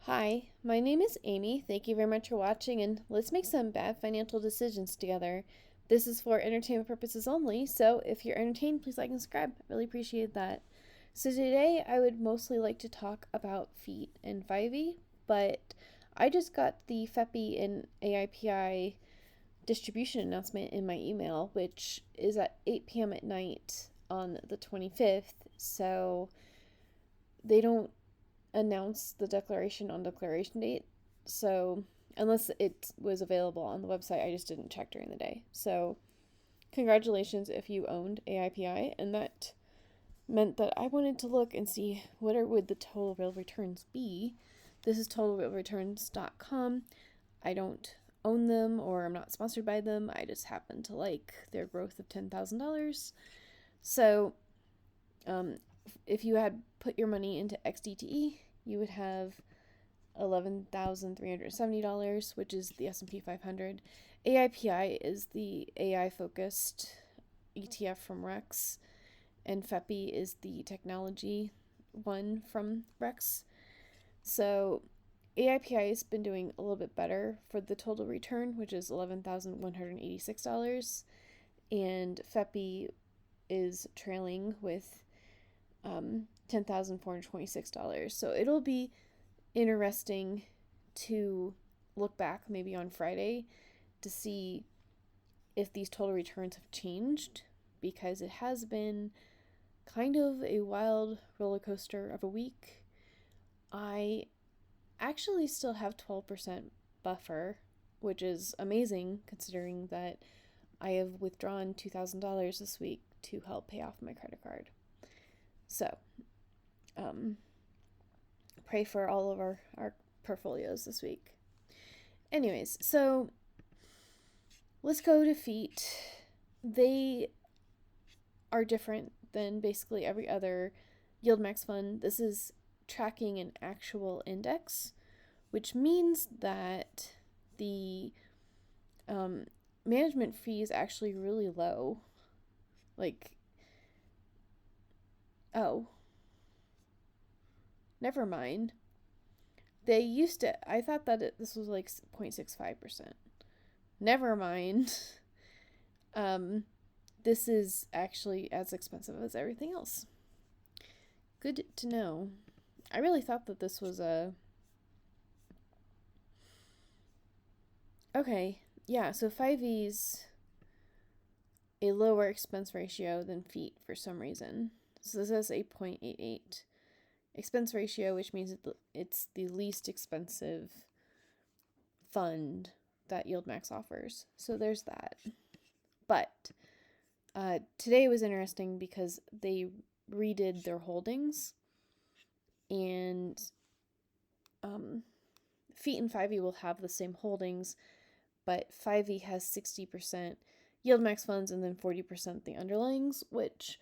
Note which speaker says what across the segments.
Speaker 1: Hi, my name is Amy. Thank you very much for watching, and let's make some bad financial decisions together. This is for entertainment purposes only, so if you're entertained, please like and subscribe. I really appreciate that. So today I would mostly like to talk about FEAT and FIVY, but I just got the FEPI and AIPI distribution announcement in my email, which is at 8 p.m. at night on the 25th, so they don't announce the declaration on declaration date. So, unless it was available on the website, I just didn't check during the day. So, congratulations if you owned AIPI, and that meant that I wanted to look and see what would the total real returns be. This is totalrealreturns.com. I don't own them or I'm not sponsored by them. I just happen to like their growth of $10,000. So, if you had put your money into XDTE, you would have $11,370, which is the S&P 500. AIPI is the AI-focused ETF from Rex, and FEPI is the technology one from Rex. So AIPI has been doing a little bit better for the total return, which is $11,186, and FEPI is trailing with $10,426. So it'll be interesting to look back maybe on Friday to see if these total returns have changed, because it has been kind of a wild roller coaster of a week. I actually still have 12% buffer, which is amazing considering that I have withdrawn $2,000 this week to help pay off my credit card. So, pray for all of our portfolios this week. Anyways, so let's go to FEAT. They are different than basically every other YieldMax fund. This is tracking an actual index, which means that the management fee is actually really low. Never mind. They used to, I thought that this was like 0.65%. Never mind. This is actually as expensive as everything else. Good to know. I really thought that this was okay, yeah, so FIVY's a lower expense ratio than FEAT for some reason. So this has a 0.88 expense ratio, which means it's the least expensive fund that YieldMax offers. So there's that. But today was interesting because they redid their holdings, and FEAT and FIVY will have the same holdings, but FIVY has 60% YieldMax funds and then 40% the underlyings, which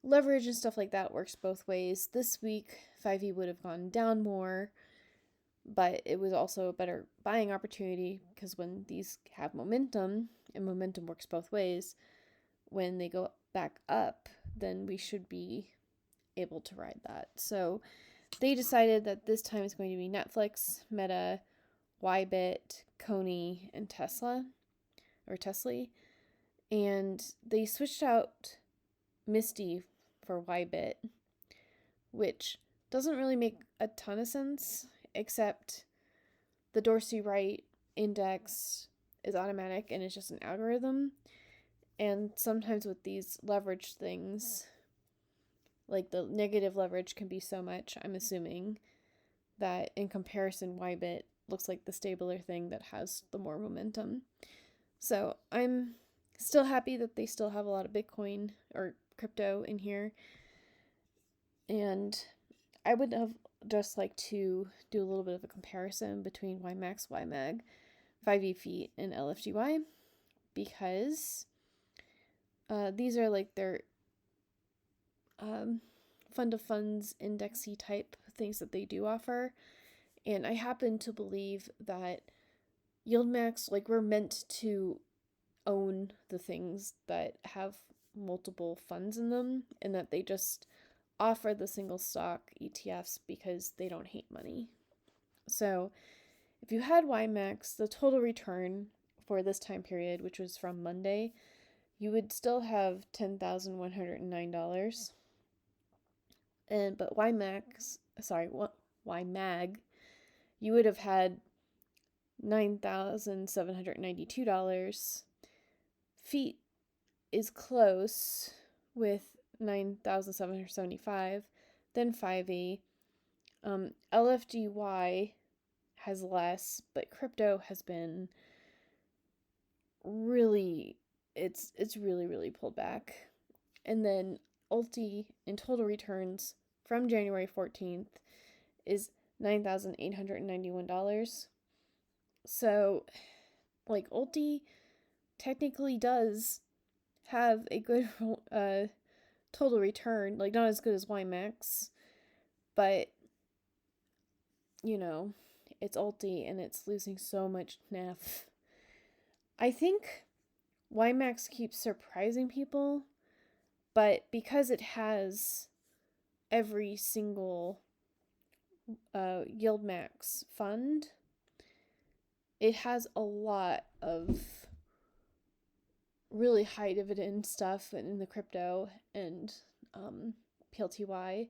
Speaker 1: leverage and stuff like that works both ways. This week, FIVY would have gone down more, but it was also a better buying opportunity because when these have momentum, and momentum works both ways, when they go back up, then we should be able to ride that. So they decided that this time it's going to be Netflix, Meta, YBIT, Coney, and Tesla, and they switched out MSTY for YBIT, which doesn't really make a ton of sense, except the Dorsey Wright index is automatic and it's just an algorithm. And sometimes with these leverage things, like the negative leverage can be so much, I'm assuming, that in comparison, YBIT looks like the stabler thing that has the more momentum. So I'm still happy that they still have a lot of Bitcoin or crypto in here. And I would have just like to do a little bit of a comparison between YMAX, YMAG, 5E FEAT, and LFGY, because these are like their fund of funds indexy type things that they do offer. And I happen to believe that YieldMax, like, we're meant to own the things that have multiple funds in them, and that they just offer the single stock ETFs because they don't hate money. So if you had YMAX, the total return for this time period, which was from Monday, you would still have $10,109. But YMAG, you would have had $9,792. FEAT is close with $9,775. Then FIVY. LFGY has less, but crypto has been really, it's really pulled back. And then Ulti in total returns from January 14th is $9,891. So, like, Ulti technically does have a good total return, like, not as good as YMAX, but, you know, it's Ulti and it's losing so much NAF. I think YMAX keeps surprising people, but because it has every single YieldMax fund, it has a lot of really high dividend stuff in the crypto and PLTY.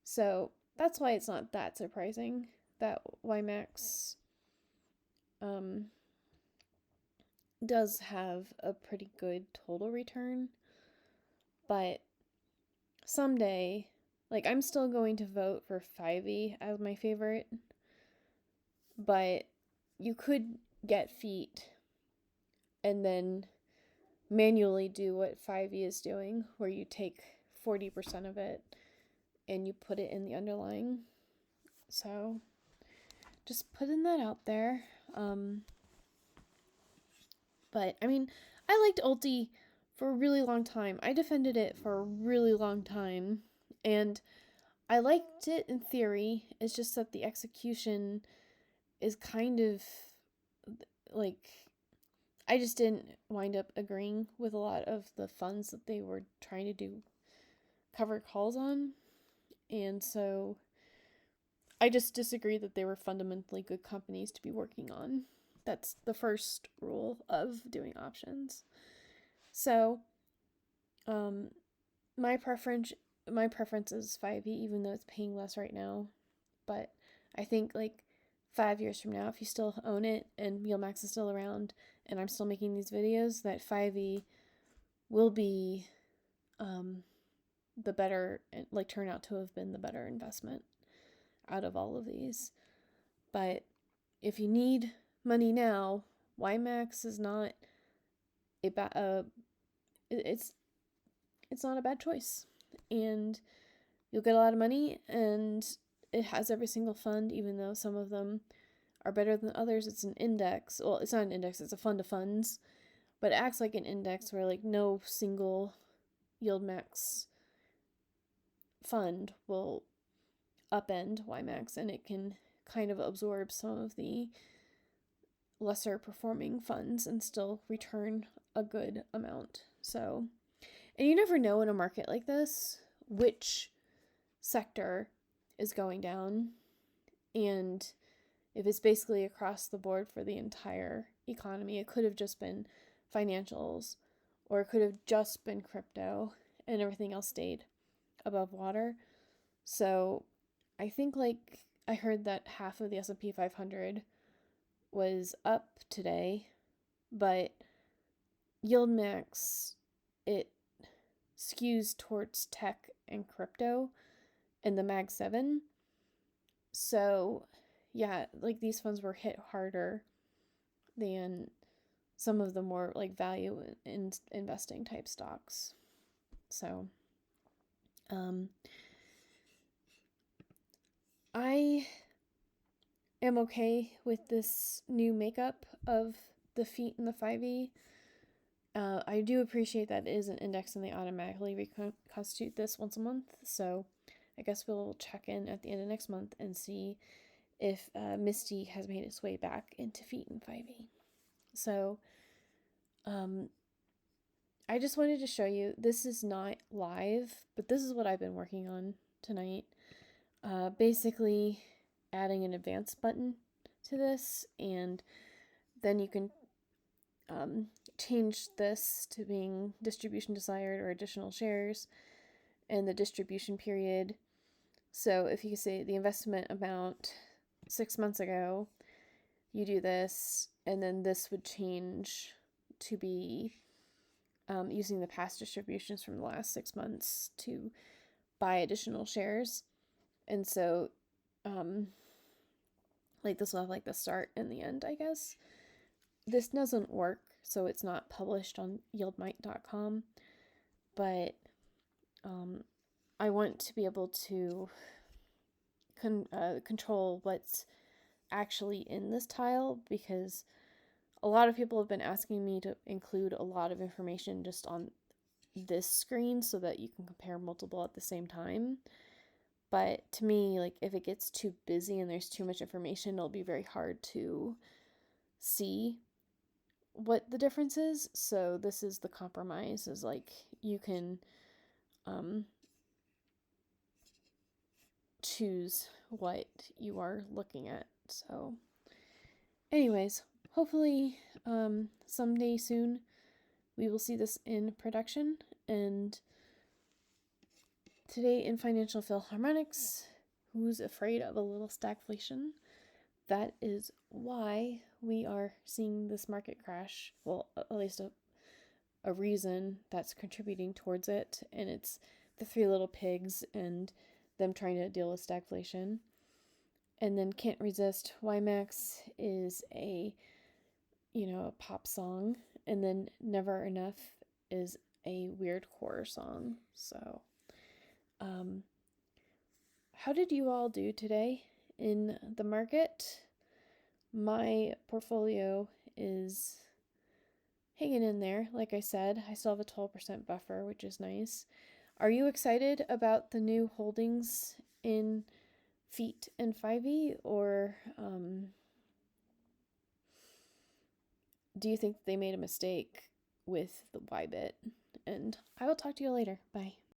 Speaker 1: So that's why it's not that surprising that YMAX does have a pretty good total return. But someday, like, I'm still going to vote for FIVY as my favorite, but you could get FEAT and then manually do what FIVY is doing, where you take 40% of it and you put it in the underlying. So just putting that out there. But I mean, I liked Ulti for a really long time. I defended it for a really long time, and I liked it in theory. It's just that the execution is kind of like, I just didn't wind up agreeing with a lot of the funds that they were trying to do covered calls on. And so I just disagree that they were fundamentally good companies to be working on. That's the first rule of doing options. So my preference is FIVY, even though it's paying less right now. But I think, like, 5 years from now, if you still own it and YieldMax is still around and I'm still making these videos, that FIVY will be the better, like, turn out to have been the better investment out of all of these. But if you need money now, YMAX is not it's not a bad choice, and you'll get a lot of money, and it has every single fund, even though some of them are better than others. It's an index. Well, it's not an index, it's a fund of funds, but it acts like an index where, like, no single YieldMax fund will upend YMAX, and it can kind of absorb some of the lesser performing funds and still return a good amount. So, and you never know in a market like this which sector is going down, and if it's basically across the board for the entire economy, it could have just been financials, or it could have just been crypto, and everything else stayed above water. So I think, like, I heard that half of the S&P 500 was up today, but YieldMax, it skews towards tech and crypto and the Mag 7. So yeah, like, these funds were hit harder than some of the more, like, value in investing type stocks. So I am okay with this new makeup of the FEAT and the FIVY. I do appreciate that it is an index and they automatically reconstitute this once a month. So I guess we'll check in at the end of next month and see if MSTY has made its way back into FEAT and FIVY. So I just wanted to show you, this is not live, but this is what I've been working on tonight. Basically, adding an advance button to this, and then you can change this to being distribution desired or additional shares and the distribution period. So if you say the investment amount 6 months ago, you do this, and then this would change to be using the past distributions from the last 6 months to buy additional shares. And so like this will have like the start and the end, I guess. This doesn't work, so it's not published on YieldMight.com, but I want to be able to control what's actually in this tile, because a lot of people have been asking me to include a lot of information just on this screen so that you can compare multiple at the same time. But to me, like, if it gets too busy and there's too much information, it'll be very hard to see what the difference is. So this is the compromise, is like you can choose what you are looking at. So anyways, hopefully someday soon we will see this in production. And today in Financial Philharmonics, who's afraid of a little stagflation? That is why we are seeing this market crash. Well, at least a reason that's contributing towards it, and it's the Three Little Pigs and them trying to deal with stagflation. And then Can't Resist, YieldMax is a pop song, and then Never Enough is a weird horror song. So how did you all do today in the market? My portfolio is hanging in there. Like I said, I still have a 12% buffer, which is nice. Are you excited about the new holdings in FEAT and FIVY, or do you think they made a mistake with the YBIT? And I will talk to you later. Bye.